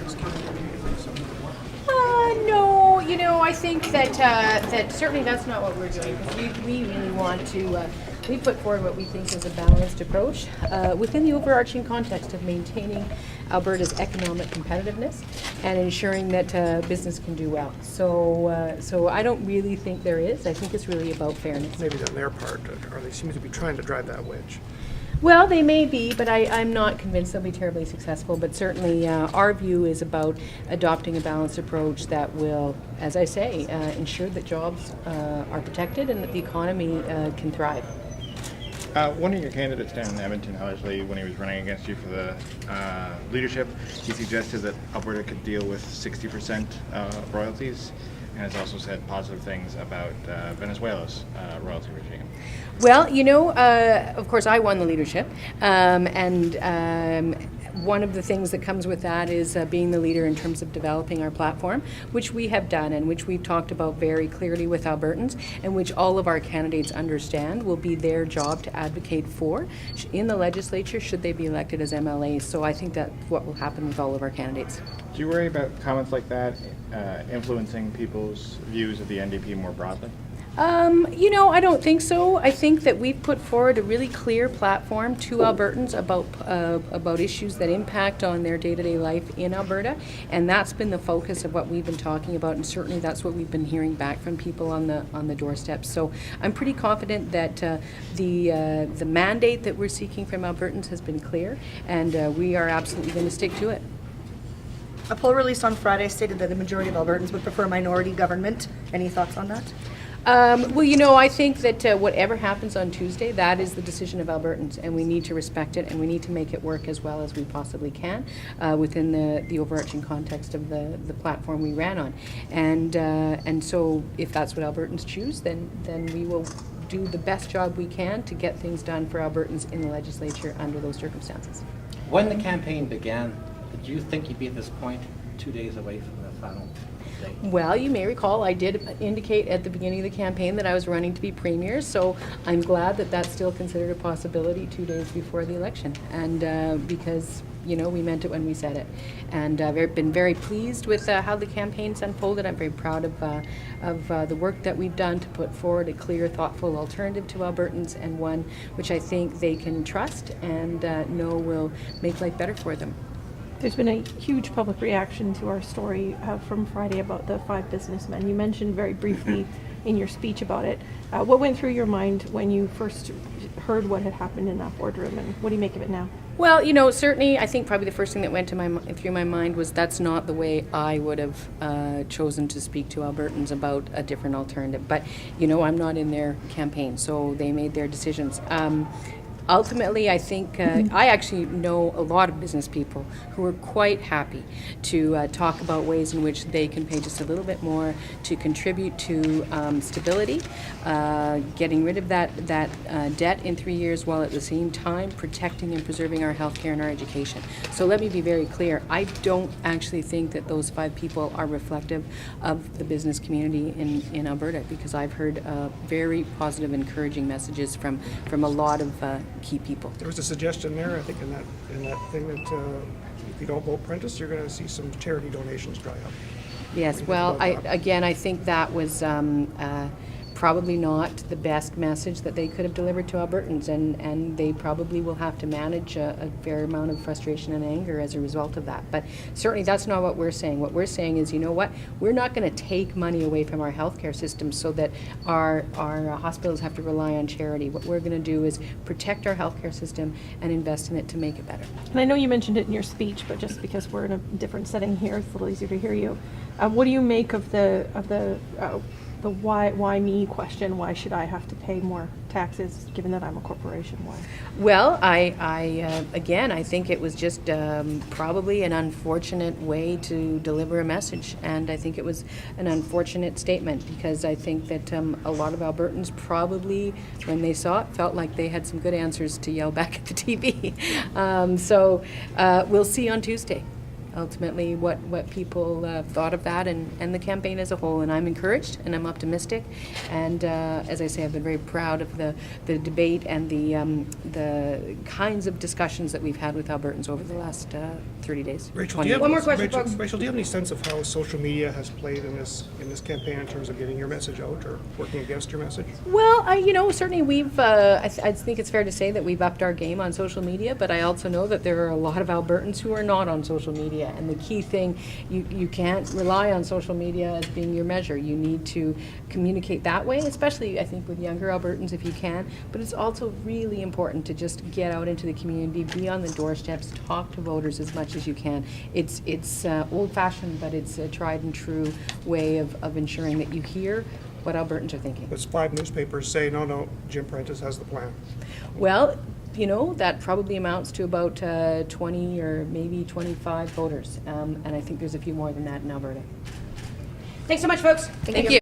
business community and some of the work? No, I think that certainly that's not what we're doing. We really want to. We put forward what we think is a balanced approach within the overarching context of maintaining Alberta's economic competitiveness and ensuring that business can do well. So I don't really think there is. I think it's really about fairness. Maybe on their part, or they seem to be trying to drive that wedge. Well, they may be, but I'm not convinced they'll be terribly successful. But certainly our view is about adopting a balanced approach that will, as I say, ensure that jobs are protected and that the economy can thrive. One of your candidates down in Edmonton, Notley, when he was running against you for the leadership, he suggested that Alberta could deal with 60% royalties, and has also said positive things about Venezuela's royalty regime. Well, of course, I won the leadership, and one of the things that comes with that is being the leader in terms of developing our platform, which we have done and which we've talked about very clearly with Albertans, and which all of our candidates understand will be their job to advocate for in the legislature should they be elected as MLAs. So I think that's what will happen with all of our candidates. Do you worry about comments like that influencing people's views of the NDP more broadly? I don't think so. I think that we've put forward a really clear platform to Albertans about issues that impact on their day-to-day life in Alberta, and that's been the focus of what we've been talking about, and certainly that's what we've been hearing back from people on the doorstep. So I'm pretty confident that the mandate that we're seeking from Albertans has been clear, and we are absolutely going to stick to it. A poll released on Friday stated that the majority of Albertans would prefer minority government. Any thoughts on that? I think that whatever happens on Tuesday, that is the decision of Albertans, and we need to respect it, and we need to make it work as well as we possibly can within the overarching context of the platform we ran on. And so if that's what Albertans choose, then we will do the best job we can to get things done for Albertans in the legislature under those circumstances. When the campaign began, did you think you'd be at this point 2 days away from the final day? Well, you may recall I did indicate at the beginning of the campaign that I was running to be premier, so I'm glad that that's still considered a possibility 2 days before the election, and because we meant it when we said it. And I've been very pleased with how the campaign's unfolded. I'm very proud of the work that we've done to put forward a clear, thoughtful alternative to Albertans, and one which I think they can trust and know will make life better for them. There's been a huge public reaction to our story from Friday about the 5 businessmen. You mentioned very briefly in your speech about it. What went through your mind when you first heard what had happened in that boardroom, and what do you make of it now? Well, certainly I think probably the first thing that went through my mind was that's not the way I would have chosen to speak to Albertans about a different alternative. But, I'm not in their campaign, so they made their decisions. Ultimately, I think I actually know a lot of business people who are quite happy to talk about ways in which they can pay just a little bit more to contribute to stability, getting rid of that debt in 3 years, while at the same time protecting and preserving our healthcare and our education. So let me be very clear. I don't actually think that those 5 people are reflective of the business community in Alberta, because I've heard very positive, encouraging messages from a lot of key people. There was a suggestion there, I think, in that thing that if you don't vote Prentice, you're going to see some charity donations dry up. Yes, well, I think that was probably not the best message that they could have delivered to Albertans, and they probably will have to manage a fair amount of frustration and anger as a result of that. But certainly that's not what we're saying. What we're saying is, we're not going to take money away from our healthcare system so that our hospitals have to rely on charity. What we're going to do is protect our healthcare system and invest in it to make it better. And I know you mentioned it in your speech, but just because we're in a different setting here, it's a little easier to hear you. What do you make of the why me question? Why should I have to pay more taxes given that I'm a corporation? Why? Well, I think it was just probably an unfortunate way to deliver a message, and I think it was an unfortunate statement, because I think that a lot of Albertans probably, when they saw it, felt like they had some good answers to yell back at the TV. So we'll see on Tuesday. ultimately what people thought of that and the campaign as a whole. And I'm encouraged and I'm optimistic. And as I say, I've been very proud of the debate and the kinds of discussions that we've had with Albertans over the last 30 days. Rachel, 20 do you have, One more question, Rachel, folks. Rachel, do you have any sense of how social media has played in this campaign in terms of getting your message out or working against your message? Well, certainly we've, I think it's fair to say that we've upped our game on social media, but I also know that there are a lot of Albertans who are not on social media. And the key thing, you can't rely on social media as being your measure. You need to communicate that way, especially I think with younger Albertans if you can. But it's also really important to just get out into the community, be on the doorsteps, talk to voters as much as you can. It's old-fashioned, but it's a tried and true way of ensuring that you hear what Albertans are thinking. But 5 newspapers say, no, Jim Prentice has the plan. Well, that probably amounts to about 20 or maybe 25 voters. And I think there's a few more than that in Alberta. Thanks so much, folks. Thank you.